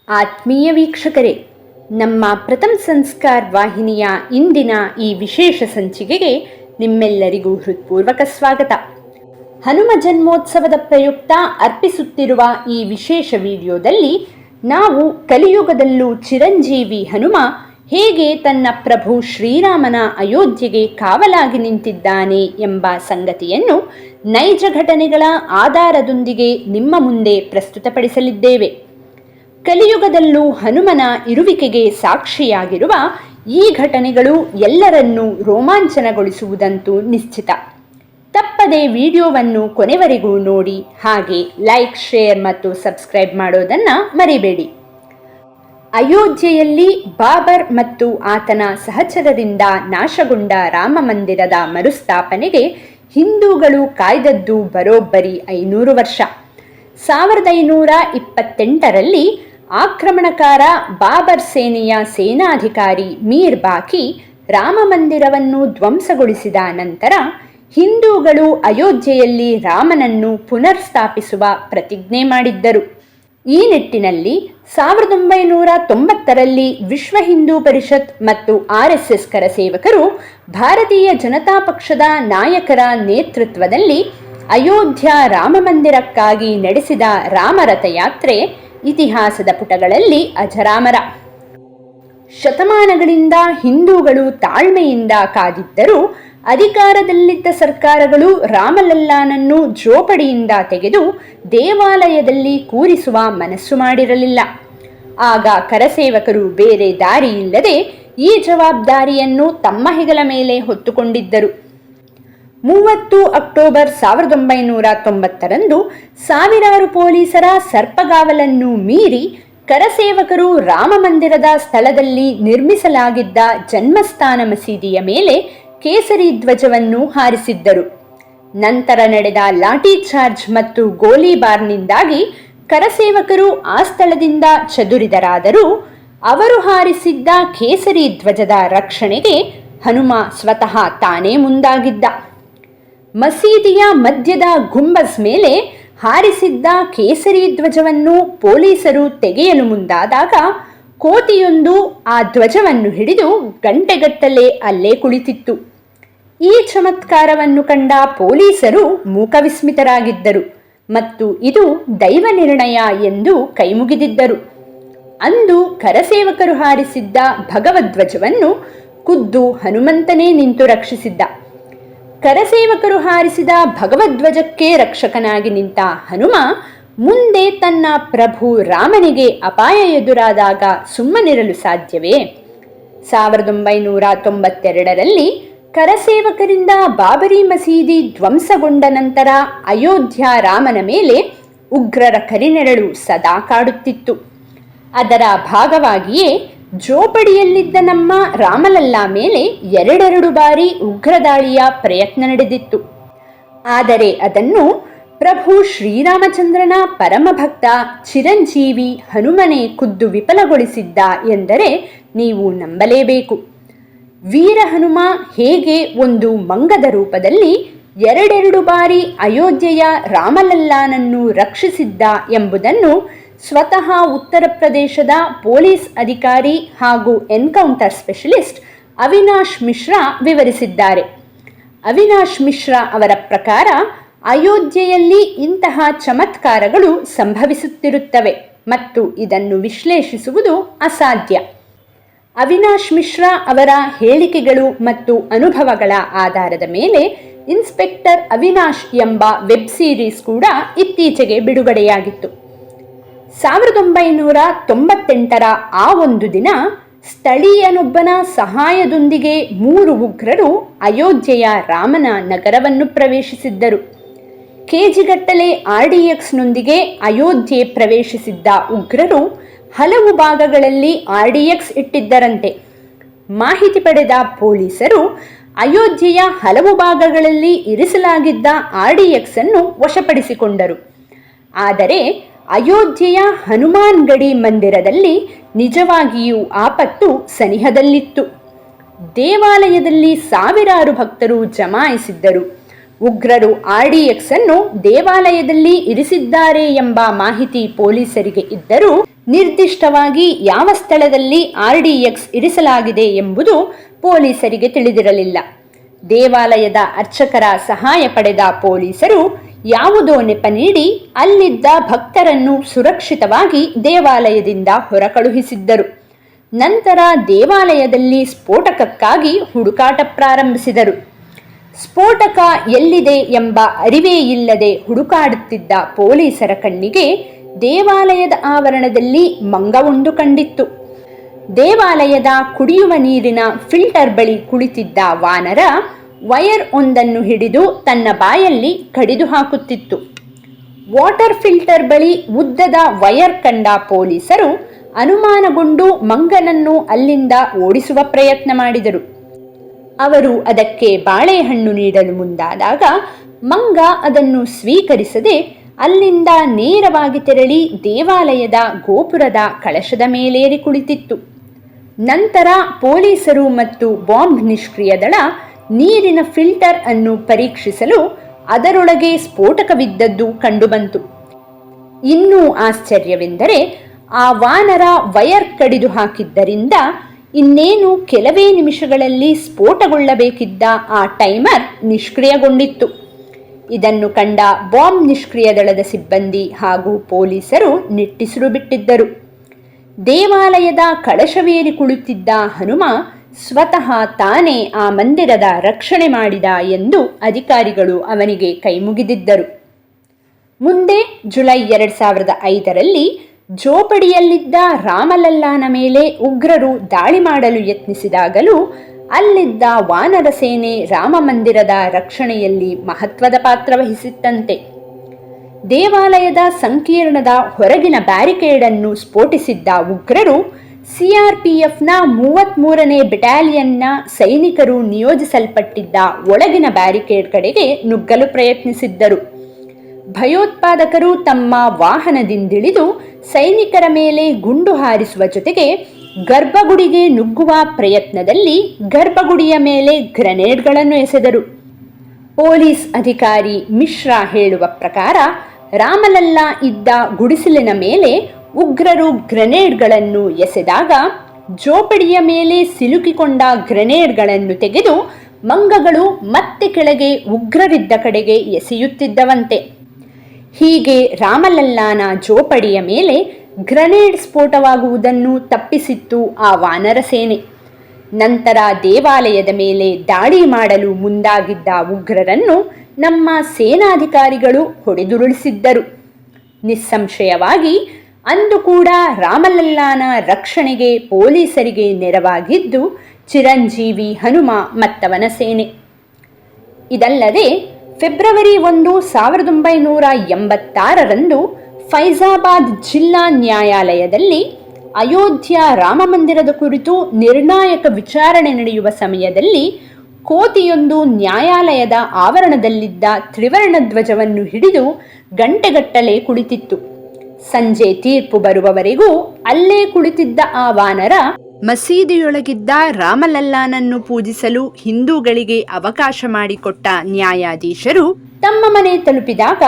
ಆತ್ಮೀಯ ವೀಕ್ಷಕರೇ, ನಮ್ಮ ಪ್ರಥಮ ಸಂಸ್ಕಾರ ವಾಹಿನಿಯ ಇಂದಿನ ಈ ವಿಶೇಷ ಸಂಚಿಕೆಗೆ ನಿಮ್ಮೆಲ್ಲರಿಗೂ ಹೃತ್ಪೂರ್ವಕ ಸ್ವಾಗತ. ಹನುಮ ಜನ್ಮೋತ್ಸವದ ಪ್ರಯುಕ್ತ ಅರ್ಪಿಸುತ್ತಿರುವ ಈ ವಿಶೇಷ ವಿಡಿಯೋದಲ್ಲಿ ನಾವು ಕಲಿಯುಗದಲ್ಲೂ ಚಿರಂಜೀವಿ ಹನುಮ ಹೇಗೆ ತನ್ನ ಪ್ರಭು ಶ್ರೀರಾಮನ ಅಯೋಧ್ಯೆಗೆ ಕಾವಲಾಗಿ ನಿಂತಿದ್ದಾನೆ ಎಂಬ ಸಂಗತಿಯನ್ನು ನೈಜ ಘಟನೆಗಳ ಆಧಾರದೊಂದಿಗೆ ನಿಮ್ಮ ಮುಂದೆ ಪ್ರಸ್ತುತಪಡಿಸಲಿದ್ದೇವೆ. ಕಲಿಯುಗದಲ್ಲೂ ಹನುಮನ ಇರುವಿಕೆಗೆ ಸಾಕ್ಷಿಯಾಗಿರುವ ಈ ಘಟನೆಗಳು ಎಲ್ಲರನ್ನೂ ರೋಮಾಂಚನಗೊಳಿಸುವುದಂತೂ ನಿಶ್ಚಿತ. ತಪ್ಪದೆ ವಿಡಿಯೋವನ್ನು ಕೊನೆವರೆಗೂ ನೋಡಿ, ಹಾಗೆ ಲೈಕ್, ಶೇರ್ ಮತ್ತು ಸಬ್ಸ್ಕ್ರೈಬ್ ಮಾಡೋದನ್ನು ಮರಿಬೇಡಿ. ಅಯೋಧ್ಯೆಯಲ್ಲಿ ಬಾಬರ್ ಮತ್ತು ಆತನ ಸಹಚರರಿಂದ ನಾಶಗೊಂಡ ರಾಮ ಮಂದಿರದ ಮರುಸ್ಥಾಪನೆಗೆ ಹಿಂದೂಗಳು ಕಾಯ್ದದ್ದು ಬರೋಬ್ಬರಿ 500 ವರ್ಷ. 1528ರಲ್ಲಿ ಆಕ್ರಮಣಕಾರ ಬಾಬರ್ ಸೇನೆಯ ಸೇನಾಧಿಕಾರಿ ಮೀರ್ ಬಾಕಿ ರಾಮ ಮಂದಿರವನ್ನು ಧ್ವಂಸಗೊಳಿಸಿದ ನಂತರ ಹಿಂದೂಗಳು ಅಯೋಧ್ಯೆಯಲ್ಲಿ ರಾಮನನ್ನು ಪುನರ್ಸ್ಥಾಪಿಸುವ ಪ್ರತಿಜ್ಞೆ ಮಾಡಿದ್ದರು. ಈ ನಿಟ್ಟಿನಲ್ಲಿ 1990ರಲ್ಲಿ ವಿಶ್ವ ಹಿಂದೂ ಪರಿಷತ್ ಮತ್ತು RSS ಕರಸೇವಕರು ಭಾರತೀಯ ಜನತಾ ಪಕ್ಷದ ನಾಯಕರ ನೇತೃತ್ವದಲ್ಲಿ ಅಯೋಧ್ಯ ರಾಮ ಮಂದಿರಕ್ಕಾಗಿ ನಡೆಸಿದ ರಾಮರಥ ಯಾತ್ರೆ ಇತಿಹಾಸದ ಪುಟಗಳಲ್ಲಿ ಅಜರಾಮರ. ಶತಮಾನಗಳಿಂದ ಹಿಂದೂಗಳು ತಾಳ್ಮೆಯಿಂದ ಕಾದಿದ್ದರೂ ಅಧಿಕಾರದಲ್ಲಿದ್ದ ಸರ್ಕಾರಗಳು ರಾಮಲಲ್ಲಾನನ್ನು ಜೋಪಡಿಯಿಂದ ತೆಗೆದು ದೇವಾಲಯದಲ್ಲಿ ಕೂರಿಸುವ ಮನಸ್ಸು ಮಾಡಿರಲಿಲ್ಲ. ಆಗ ಕರಸೇವಕರು ಬೇರೆ ದಾರಿಯಿಲ್ಲದೆ ಈ ಜವಾಬ್ದಾರಿಯನ್ನು ತಮ್ಮ ಹೆಗಲ ಮೇಲೆ ಹೊತ್ತುಕೊಂಡಿದ್ದರು. 30 ಅಕ್ಟೋಬರ್ 1990ರಂದು ಸಾವಿರಾರು ಪೊಲೀಸರ ಸರ್ಪಗಾವಲನ್ನು ಮೀರಿ ಕರಸೇವಕರು ರಾಮ ಮಂದಿರದ ಸ್ಥಳದಲ್ಲಿ ನಿರ್ಮಿಸಲಾಗಿದ್ದ ಜನ್ಮಸ್ಥಾನ ಮಸೀದಿಯ ಮೇಲೆ ಕೇಸರಿ ಧ್ವಜವನ್ನು ಹಾರಿಸಿದ್ದರು. ನಂತರ ನಡೆದ ಲಾಠಿ ಚಾರ್ಜ್ ಮತ್ತು ಗೋಲಿಬಾರ್ನಿಂದಾಗಿ ಕರಸೇವಕರು ಆ ಸ್ಥಳದಿಂದ ಚದುರಿದರಾದರೂ ಅವರು ಹಾರಿಸಿದ್ದ ಕೇಸರಿ ಧ್ವಜದ ರಕ್ಷಣೆಗೆ ಹನುಮ ಸ್ವತಃ ತಾನೇ ಮುಂದಾಗಿದ್ದ. ಮಸೀದಿಯ ಮಧ್ಯದ ಗುಂಬಜ್ ಮೇಲೆ ಹಾರಿಸಿದ್ದ ಕೇಸರಿ ಧ್ವಜವನ್ನು ಪೊಲೀಸರು ತೆಗೆಯಲು ಮುಂದಾದಾಗ ಕೋತಿಯೊಂದು ಆ ಧ್ವಜವನ್ನು ಹಿಡಿದು ಗಂಟೆಗಟ್ಟಲೆ ಅಲ್ಲೇ ಕುಳಿತಿತ್ತು. ಈ ಚಮತ್ಕಾರವನ್ನು ಕಂಡ ಪೊಲೀಸರು ಮೂಕವಿಸ್ಮಿತರಾಗಿದ್ದರು ಮತ್ತು ಇದು ದೈವ ನಿರ್ಣಯ ಎಂದು ಕೈಮುಗಿದಿದ್ದರು. ಅಂದು ಕರಸೇವಕರು ಹಾರಿಸಿದ್ದ ಭಗವಧ್ವಜವನ್ನು ಖುದ್ದು ಹನುಮಂತನೇ ನಿಂತು ರಕ್ಷಿಸಿದ್ದ. ಕರಸೇವಕರು ಹಾರಿಸಿದ ಭಗವಧ್ವಜಕ್ಕೆ ರಕ್ಷಕನಾಗಿ ನಿಂತ ಹನುಮ ಮುಂದೆ ತನ್ನ ಪ್ರಭು ರಾಮನಿಗೆ ಅಪಾಯ ಎದುರಾದಾಗ ಸುಮ್ಮನಿರಲು ಸಾಧ್ಯವೇ? 1992ರಲ್ಲಿ ಕರಸೇವಕರಿಂದ ಬಾಬರಿ ಮಸೀದಿ ಧ್ವಂಸಗೊಂಡ ನಂತರ ಅಯೋಧ್ಯ ರಾಮನ ಮೇಲೆ ಉಗ್ರರ ಕರಿನೆರಳು ಸದಾ ಕಾಡುತ್ತಿತ್ತು. ಅದರ ಭಾಗವಾಗಿಯೇ ಜೋಪಡಿಯಲ್ಲಿದ್ದ ನಮ್ಮ ರಾಮಲಲ್ಲಾ ಮೇಲೆ 2 ಬಾರಿ ಉಗ್ರದಾಳಿಯ ಪ್ರಯತ್ನ ನಡೆದಿತ್ತು. ಆದರೆ ಅದನ್ನು ಪ್ರಭು ಶ್ರೀರಾಮಚಂದ್ರನ ಪರಮಭಕ್ತ ಚಿರಂಜೀವಿ ಹನುಮನೆ ಖುದ್ದು ವಿಫಲಗೊಳಿಸಿದ್ದ ಎಂದರೆ ನೀವು ನಂಬಲೇಬೇಕು. ವೀರ ಹನುಮ ಹೇಗೆ ಒಂದು ಮಂಗದ ರೂಪದಲ್ಲಿ 2 ಬಾರಿ ಅಯೋಧ್ಯೆಯ ರಾಮಲಲ್ಲಾನನ್ನು ರಕ್ಷಿಸಿದ್ದ ಎಂಬುದನ್ನು ಸ್ವತಃ ಉತ್ತರ ಪ್ರದೇಶದ ಪೊಲೀಸ್ ಅಧಿಕಾರಿ ಹಾಗೂ ಎನ್ಕೌಂಟರ್ ಸ್ಪೆಷಲಿಸ್ಟ್ ಅವಿನಾಶ್ ಮಿಶ್ರಾ ವಿವರಿಸಿದ್ದಾರೆ. ಅವಿನಾಶ್ ಮಿಶ್ರಾ ಅವರ ಪ್ರಕಾರ ಅಯೋಧ್ಯೆಯಲ್ಲಿ ಇಂತಹ ಚಮತ್ಕಾರಗಳು ಸಂಭವಿಸುತ್ತಿರುತ್ತವೆ ಮತ್ತು ಇದನ್ನು ವಿಶ್ಲೇಷಿಸುವುದು ಅಸಾಧ್ಯ. ಅವಿನಾಶ್ ಮಿಶ್ರಾ ಅವರ ಹೇಳಿಕೆಗಳು ಮತ್ತು ಅನುಭವಗಳ ಆಧಾರದ ಮೇಲೆ ಇನ್ಸ್ಪೆಕ್ಟರ್ ಅವಿನಾಶ್ ಎಂಬ ವೆಬ್ ಸೀರೀಸ್ ಕೂಡ ಇತ್ತೀಚೆಗೆ ಬಿಡುಗಡೆಯಾಗಿತ್ತು. 1998ರ ಆ ಒಂದು ದಿನ ಸ್ಥಳೀಯನೊಬ್ಬನ ಸಹಾಯದೊಂದಿಗೆ 3 ಉಗ್ರರು ಅಯೋಧ್ಯೆಯ ರಾಮನ ನಗರವನ್ನು ಪ್ರವೇಶಿಸಿದ್ದರು. ಕೆಜಿಗಟ್ಟಲೆ RDXನೊಂದಿಗೆ ಅಯೋಧ್ಯೆ ಪ್ರವೇಶಿಸಿದ್ದ ಉಗ್ರರು ಹಲವು ಭಾಗಗಳಲ್ಲಿ RDX ಇಟ್ಟಿದ್ದರಂತೆ. ಮಾಹಿತಿ ಪಡೆದ ಪೊಲೀಸರು ಅಯೋಧ್ಯೆಯ ಹಲವು ಭಾಗಗಳಲ್ಲಿ ಇರಿಸಲಾಗಿದ್ದ RDX ಅನ್ನು ವಶಪಡಿಸಿಕೊಂಡರು. ಆದರೆ ಅಯೋಧ್ಯೆಯ ಹನುಮಾನ್ ಗಡಿ ಮಂದಿರದಲ್ಲಿ ನಿಜವಾಗಿಯೂ ಆಪತ್ತು ಸನಿಹದಲ್ಲಿತ್ತು. ದೇವಾಲಯದಲ್ಲಿ ಸಾವಿರಾರು ಭಕ್ತರು ಜಮಾಯಿಸಿದ್ದರು. ಉಗ್ರರು RDX ಅನ್ನು ದೇವಾಲಯದಲ್ಲಿ ಇರಿಸಿದ್ದಾರೆ ಎಂಬ ಮಾಹಿತಿ ಪೊಲೀಸರಿಗೆ ಇದ್ದರೂ ನಿರ್ದಿಷ್ಟವಾಗಿ ಯಾವ ಸ್ಥಳದಲ್ಲಿ RDX ಇರಿಸಲಾಗಿದೆ ಎಂಬುದು ಪೊಲೀಸರಿಗೆ ತಿಳಿದಿರಲಿಲ್ಲ. ದೇವಾಲಯದ ಅರ್ಚಕರ ಸಹಾಯ ಪಡೆದ ಪೊಲೀಸರು ಯಾವುದೋ ನೆಪ ನೀಡಿ ಅಲ್ಲಿದ್ದ ಭಕ್ತರನ್ನು ಸುರಕ್ಷಿತವಾಗಿ ದೇವಾಲಯದಿಂದ ಹೊರಕಳುಹಿಸಿದ್ದರು. ನಂತರ ದೇವಾಲಯದಲ್ಲಿ ಸ್ಫೋಟಕಕ್ಕಾಗಿ ಹುಡುಕಾಟ ಪ್ರಾರಂಭಿಸಿದರು. ಸ್ಫೋಟಕ ಎಲ್ಲಿದೆ ಎಂಬ ಅರಿವೇ ಇಲ್ಲದೆ ಹುಡುಕಾಡುತ್ತಿದ್ದ ಪೊಲೀಸರ ಕಣ್ಣಿಗೆ ದೇವಾಲಯದ ಆವರಣದಲ್ಲಿ ಮಂಗವೊಂದು ಕಂಡಿತ್ತು. ದೇವಾಲಯದ ಕುಡಿಯುವ ನೀರಿನ ಫಿಲ್ಟರ್ ಬಳಿ ಕುಳಿತಿದ್ದ ವಾನರ ವೈರ್ ಒಂದನ್ನು ಹಿಡಿದು ತನ್ನ ಬಾಯಲ್ಲಿ ಕಡಿದು ಹಾಕುತ್ತಿತ್ತು. ವಾಟರ್ ಫಿಲ್ಟರ್ ಬಳಿ ಉದ್ದದ ವೈರ್ ಕಂಡ ಪೊಲೀಸರು ಅನುಮಾನಗೊಂಡು ಮಂಗನನ್ನು ಅಲ್ಲಿಂದ ಓಡಿಸುವ ಪ್ರಯತ್ನ ಮಾಡಿದರು. ಅವರು ಅದಕ್ಕೆ ಬಾಳೆಹಣ್ಣು ನೀಡಲು ಮುಂದಾದಾಗ ಮಂಗ ಅದನ್ನು ಸ್ವೀಕರಿಸದೆ ಅಲ್ಲಿಂದ ನೇರವಾಗಿ ತೆರಳಿ ದೇವಾಲಯದ ಗೋಪುರದ ಕಳಶದ ಮೇಲೇರಿ ಕುಳಿತಿತ್ತು. ನಂತರ ಪೊಲೀಸರು ಮತ್ತು ಬಾಂಬ್ ನಿಷ್ಕ್ರಿಯ ದಳ ನೀರಿನ ಫಿಲ್ಟರ್ ಅನ್ನು ಪರೀಕ್ಷಿಸಲು ಅದರೊಳಗೆ ಸ್ಫೋಟಕವಿದ್ದದ್ದು ಕಂಡುಬಂತು. ಇನ್ನೂ ಆಶ್ಚರ್ಯವೆಂದರೆ ಆ ವಾನರ ವೈರ್ ಕಡಿದು ಹಾಕಿದ್ದರಿಂದ ಇನ್ನೇನು ಕೆಲವೇ ನಿಮಿಷಗಳಲ್ಲಿ ಸ್ಫೋಟಗೊಳ್ಳಬೇಕಿದ್ದ ಆ ಟೈಮರ್ ನಿಷ್ಕ್ರಿಯಗೊಂಡಿತ್ತು. ಇದನ್ನು ಕಂಡ ಬಾಂಬ್ ನಿಷ್ಕ್ರಿಯ ದಳದ ಸಿಬ್ಬಂದಿ ಹಾಗೂ ಪೊಲೀಸರು ನಿಟ್ಟುಸಿರು ಬಿಟ್ಟಿದ್ದರು. ದೇವಾಲಯದ ಕಳಶವೇರಿ ಕುಳಿತಿದ್ದ ಹನುಮ ಸ್ವತಃ ತಾನೇ ಆ ಮಂದಿರದ ರಕ್ಷಣೆ ಮಾಡಿದ ಎಂದು ಅಧಿಕಾರಿಗಳು ಅವನಿಗೆ ಕೈಮುಗಿದಿದ್ದರು. ಮುಂದೆ ಜುಲೈ 2005ರಲ್ಲಿ ಜೋಪಡಿಯಲ್ಲಿದ್ದ ರಾಮಲಲ್ಲಾನ ಮೇಲೆ ಉಗ್ರರು ದಾಳಿ ಮಾಡಲು ಯತ್ನಿಸಿದಾಗಲೂ ಅಲ್ಲಿದ್ದ ವಾನರ ಸೇನೆ ರಾಮ ಮಂದಿರದ ರಕ್ಷಣೆಯಲ್ಲಿ ಮಹತ್ವದ ಪಾತ್ರ ವಹಿಸಿತ್ತಂತೆ. ದೇವಾಲಯದ ಸಂಕೀರ್ಣದ ಹೊರಗಿನ ಬ್ಯಾರಿಕೇಡನ್ನು ಸ್ಫೋಟಿಸಿದ್ದ ಉಗ್ರರು CRPFನ 33ನೇ ಬೆಟಾಲಿಯನ್ನ ಸೈನಿಕರು ನಿಯೋಜಿಸಲ್ಪಟ್ಟಿದ್ದ ಒಳಗಿನ ಬ್ಯಾರಿಕೇಡ್ ಕಡೆಗೆ ನುಗ್ಗಲು ಪ್ರಯತ್ನಿಸಿದ್ದರು. ಭಯೋತ್ಪಾದಕರು ತಮ್ಮ ವಾಹನದಿಂದಿಳಿದು ಸೈನಿಕರ ಮೇಲೆ ಗುಂಡು ಹಾರಿಸುವ ಜೊತೆಗೆ ಗರ್ಭಗುಡಿಗೆ ನುಗ್ಗುವ ಪ್ರಯತ್ನದಲ್ಲಿ ಗರ್ಭಗುಡಿಯ ಮೇಲೆ ಗ್ರೆನೇಡ್ಗಳನ್ನು ಎಸೆದರು. ಪೊಲೀಸ್ ಅಧಿಕಾರಿ ಮಿಶ್ರಾ ಹೇಳುವ ಪ್ರಕಾರ ರಾಮಲಲ್ಲಾ ಇದ್ದ ಗುಡಿಸಲಿನ ಮೇಲೆ ಉಗ್ರರು ಗ್ರೆನೇಡ್ಗಳನ್ನು ಎಸೆದಾಗ ಜೋಪಡಿಯ ಮೇಲೆ ಸಿಲುಕಿಕೊಂಡ ಗ್ರೆನೇಡ್ಗಳನ್ನು ತೆಗೆದು ಮಂಗಗಳು ಮತ್ತೆ ಕೆಳಗೆ ಉಗ್ರರಿದ್ದ ಕಡೆಗೆ ಎಸೆಯುತ್ತಿದ್ದವಂತೆ. ಹೀಗೆ ರಾಮಲಲ್ಲಾನ ಜೋಪಡಿಯ ಮೇಲೆ ಗ್ರೆನೇಡ್ ಸ್ಫೋಟವಾಗುವುದನ್ನು ತಪ್ಪಿಸಿತ್ತು ಆ ವಾನರ ಸೇನೆ. ನಂತರ ದೇವಾಲಯದ ಮೇಲೆ ದಾಳಿ ಮಾಡಲು ಮುಂದಾಗಿದ್ದ ಉಗ್ರರನ್ನು ನಮ್ಮ ಸೇನಾಧಿಕಾರಿಗಳು ಹೊಡೆದುರುಳಿಸಿದ್ದರು. ನಿಸ್ಸಂಶಯವಾಗಿ ಅಂದು ಕೂಡ ರಾಮಲಲ್ಲಾನ ರಕ್ಷಣೆಗೆ ಪೊಲೀಸರಿಗೆ ನೆರವಾಗಿದ್ದು ಚಿರಂಜೀವಿ ಹನುಮ ಮತ್ತವನ ಸೇನೆ. ಇದಲ್ಲದೆ ಫೆಬ್ರವರಿ 1, 1986ರಂದು ಫೈಜಾಬಾದ್ ಜಿಲ್ಲಾ ನ್ಯಾಯಾಲಯದಲ್ಲಿ ಅಯೋಧ್ಯ ರಾಮ ಮಂದಿರದ ಕುರಿತು ನಿರ್ಣಾಯಕ ವಿಚಾರಣೆ ನಡೆಯುವ ಸಮಯದಲ್ಲಿ ಕೋತಿಯೊಂದು ನ್ಯಾಯಾಲಯದ ಆವರಣದಲ್ಲಿದ್ದ ತ್ರಿವರ್ಣ ಧ್ವಜವನ್ನು ಹಿಡಿದು ಗಂಟೆಗಟ್ಟಲೆ ಕುಳಿತಿತ್ತು. ಸಂಜೆ ತೀರ್ಪು ಬರುವವರೆಗೂ ಅಲ್ಲೇ ಕುಳಿತಿದ್ದ ಆ ವಾನರ ಮಸೀದಿಯೊಳಗಿದ್ದ ರಾಮಲಲ್ಲಾನನ್ನು ಪೂಜಿಸಲು ಹಿಂದೂಗಳಿಗೆ ಅವಕಾಶ ಮಾಡಿಕೊಟ್ಟ ನ್ಯಾಯಾಧೀಶರು ತಮ್ಮ ಮನೆ ತಲುಪಿದಾಗ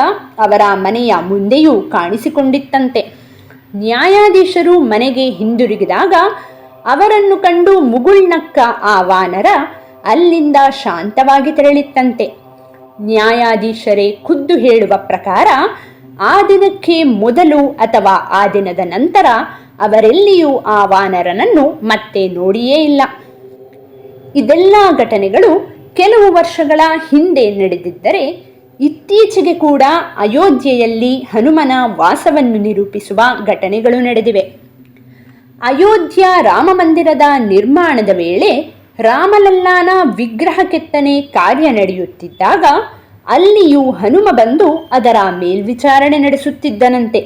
ಅವರ ಮನೆಯ ಮುಂದೆಯೂ ಕಾಣಿಸಿಕೊಂಡಿತ್ತಂತೆ. ನ್ಯಾಯಾಧೀಶರು ಮನೆಗೆ ಹಿಂದಿರುಗಿದಾಗ ಅವರನ್ನು ಕಂಡು ಮುಗುಳ್ನಕ್ಕ ಆ ವಾನರ ಅಲ್ಲಿಂದ ಶಾಂತವಾಗಿ ತೆರಳಿತ್ತಂತೆ. ನ್ಯಾಯಾಧೀಶರೇ ಖುದ್ದು ಹೇಳುವ ಪ್ರಕಾರ ಆ ದಿನಕ್ಕೆ ಮೊದಲು ಅಥವಾ ಆ ದಿನದ ನಂತರ ಅವರೆಲ್ಲಿಯೂ ಆ ವಾನರನನ್ನು ಮತ್ತೆ ನೋಡಿಯೇ ಇಲ್ಲ. ಇದೆಲ್ಲ ಘಟನೆಗಳು ಕೆಲವು ವರ್ಷಗಳ ಹಿಂದೆ ನಡೆದಿದ್ದರೆ, ಇತ್ತೀಚೆಗೆ ಕೂಡ ಅಯೋಧ್ಯೆಯಲ್ಲಿ ಹನುಮನ ವಾಸವನ್ನು ನಿರೂಪಿಸುವ ಘಟನೆಗಳು ನಡೆದಿವೆ. ಅಯೋಧ್ಯ ರಾಮ ಮಂದಿರದ ನಿರ್ಮಾಣದ ವೇಳೆ ರಾಮಲಲ್ಲಾನ ವಿಗ್ರಹ ಕೆತ್ತನೆ ಕಾರ್ಯ ನಡೆಯುತ್ತಿದ್ದಾಗ ಅಲ್ಲಿಯೂ ಹನುಮ ಬಂದು ಅದರ ಮೇಲ್ವಿಚಾರಣೆ ನಡೆಸುತ್ತಿದ್ದನಂತೆ.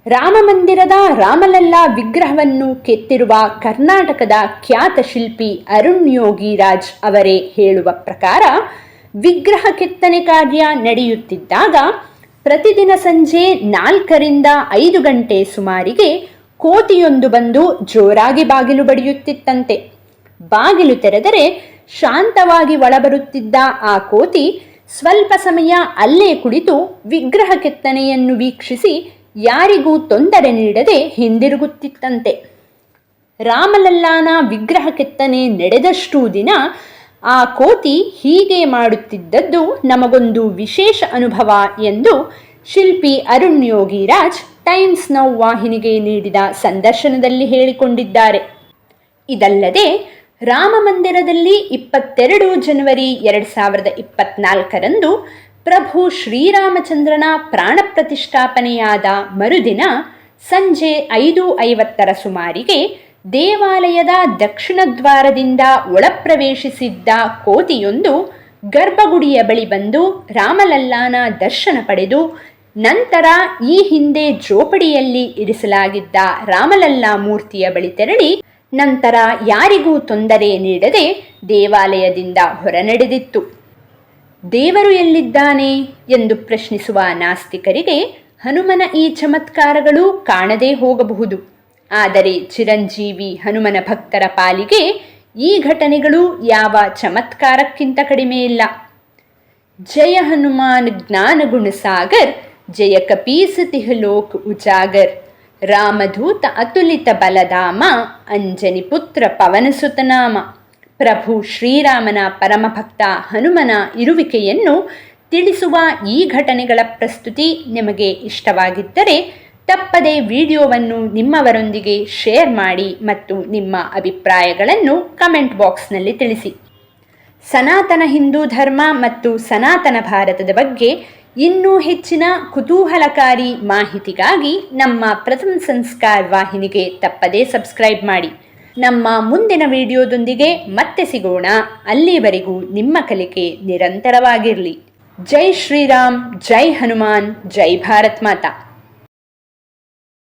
ರಾಮ ಮಂದಿರದ ರಾಮಲಲ್ಲಾ ವಿಗ್ರಹವನ್ನು ಕೆತ್ತಿರುವ ಕರ್ನಾಟಕದ ಖ್ಯಾತ ಶಿಲ್ಪಿ ಅರುಣ್ ಯೋಗಿರಾಜ್ ಅವರೇ ಹೇಳುವ ಪ್ರಕಾರ, ವಿಗ್ರಹ ಕೆತ್ತನೆ ಕಾರ್ಯ ನಡೆಯುತ್ತಿದ್ದಾಗ ಪ್ರತಿದಿನ ಸಂಜೆ 4ರಿಂದ 5 ಗಂಟೆ ಸುಮಾರಿಗೆ ಕೋತಿಯೊಂದು ಬಂದು ಜೋರಾಗಿ ಬಾಗಿಲು ಬಡಿಯುತ್ತಿತ್ತಂತೆ. ಬಾಗಿಲು ತೆರೆದರೆ ಶಾಂತವಾಗಿ ಒಳಬರುತ್ತಿದ್ದ ಆ ಕೋತಿ ಸ್ವಲ್ಪ ಸಮಯ ಅಲ್ಲೇ ಕುಳಿತು ವಿಗ್ರಹ ಕೆತ್ತನೆಯನ್ನು ವೀಕ್ಷಿಸಿ ಯಾರಿಗೂ ತೊಂದರೆ ನೀಡದೆ ಹಿಂದಿರುಗುತ್ತಿತ್ತಂತೆ. ರಾಮಲಲ್ಲಾನ ವಿಗ್ರಹ ಕೆತ್ತನೆ ನಡೆದಷ್ಟೂ ದಿನ ಆ ಕೋತಿ ಹೀಗೆ ಮಾಡುತ್ತಿದ್ದದ್ದು ನಮಗೊಂದು ವಿಶೇಷ ಅನುಭವ ಎಂದು ಶಿಲ್ಪಿ ಅರುಣ್ ಯೋಗಿರಾಜ್ ಟೈಮ್ಸ್ ನೌ ವಾಹಿನಿಗೆ ನೀಡಿದ ಸಂದರ್ಶನದಲ್ಲಿ ಹೇಳಿಕೊಂಡಿದ್ದಾರೆ. ಇದಲ್ಲದೆ ರಾಮ ಮಂದಿರದಲ್ಲಿ 22 ಜನವರಿ 2024ರಂದು ಪ್ರಭು ಶ್ರೀರಾಮಚಂದ್ರನ ಪ್ರಾಣ ಪ್ರತಿಷ್ಠಾಪನೆಯಾದ ಮರುದಿನ ಸಂಜೆ 5:50 ಸುಮಾರಿಗೆ ದೇವಾಲಯದ ದಕ್ಷಿಣ ದ್ವಾರದಿಂದ ಒಳಪ್ರವೇಶಿಸಿದ್ದ ಕೋತಿಯೊಂದು ಗರ್ಭಗುಡಿಯ ಬಳಿ ಬಂದು ರಾಮಲಲ್ಲಾನ ದರ್ಶನ ಪಡೆದು ನಂತರ ಈ ಹಿಂದೆ ಜೋಪಡಿಯಲ್ಲಿ ಇರಿಸಲಾಗಿದ್ದ ರಾಮಲಲ್ಲಾ ಮೂರ್ತಿಯ ಬಳಿ ತೆರಳಿ ನಂತರ ಯಾರಿಗೂ ತೊಂದರೆ ನೀಡದೆ ದೇವಾಲಯದಿಂದ ಹೊರನಡೆದಿತ್ತು. ದೇವರು ಎಲ್ಲಿದ್ದಾನೆ ಎಂದು ಪ್ರಶ್ನಿಸುವ ನಾಸ್ತಿಕರಿಗೆ ಹನುಮನ ಈ ಚಮತ್ಕಾರಗಳು ಕಾಣದೇ ಹೋಗಬಹುದು. ಆದರೆ ಚಿರಂಜೀವಿ ಹನುಮನ ಭಕ್ತರ ಪಾಲಿಗೆ ಈ ಘಟನೆಗಳು ಯಾವ ಚಮತ್ಕಾರಕ್ಕಿಂತ ಕಡಿಮೆ ಇಲ್ಲ. ಜಯ ಹನುಮಾನ್ ಜ್ಞಾನ ಗುಣ ಸಾಗರ್, ಜಯ ಕಪೀಸ ತಿಹಲೋಕ್ ಉಜಾಗರ್, ರಾಮಧೂತ ಅತುಲಿತ ಬಲಧಾಮ, ಅಂಜನಿ ಪುತ್ರ ಪವನಸುತನಾಮ. ಪ್ರಭು ಶ್ರೀರಾಮನ ಪರಮಭಕ್ತ ಹನುಮನ ಇರುವಿಕೆಯನ್ನು ತಿಳಿಸುವ ಈ ಘಟನೆಗಳ ಪ್ರಸ್ತುತಿ ನಿಮಗೆ ಇಷ್ಟವಾಗಿದ್ದರೆ ತಪ್ಪದೆ ವಿಡಿಯೋವನ್ನು ನಿಮ್ಮವರೊಂದಿಗೆ ಶೇರ್ ಮಾಡಿ ಮತ್ತು ನಿಮ್ಮ ಅಭಿಪ್ರಾಯಗಳನ್ನು ಕಮೆಂಟ್ ಬಾಕ್ಸ್ನಲ್ಲಿ ತಿಳಿಸಿ. ಸನಾತನ ಹಿಂದೂ ಧರ್ಮ ಮತ್ತು ಸನಾತನ ಭಾರತದ ಬಗ್ಗೆ ಇನ್ನೂ ಹೆಚ್ಚಿನ ಕುತೂಹಲಕಾರಿ ಮಾಹಿತಿಗಾಗಿ ನಮ್ಮ ಪ್ರಥಮ ಸಂಸ್ಕಾರ ವಾಹಿನಿಗೆ ತಪ್ಪದೇ ಸಬ್ಸ್ಕ್ರೈಬ್ ಮಾಡಿ. ನಮ್ಮ ಮುಂದಿನ ವಿಡಿಯೋದೊಂದಿಗೆ ಮತ್ತೆ ಸಿಗೋಣ. ಅಲ್ಲಿವರೆಗೂ ನಿಮ್ಮ ಕಲಿಕೆ ನಿರಂತರವಾಗಿರಲಿ. ಜೈ ಶ್ರೀರಾಮ್, ಜೈ ಹನುಮಾನ್, ಜೈ ಭಾರತ್ ಮಾತಾ.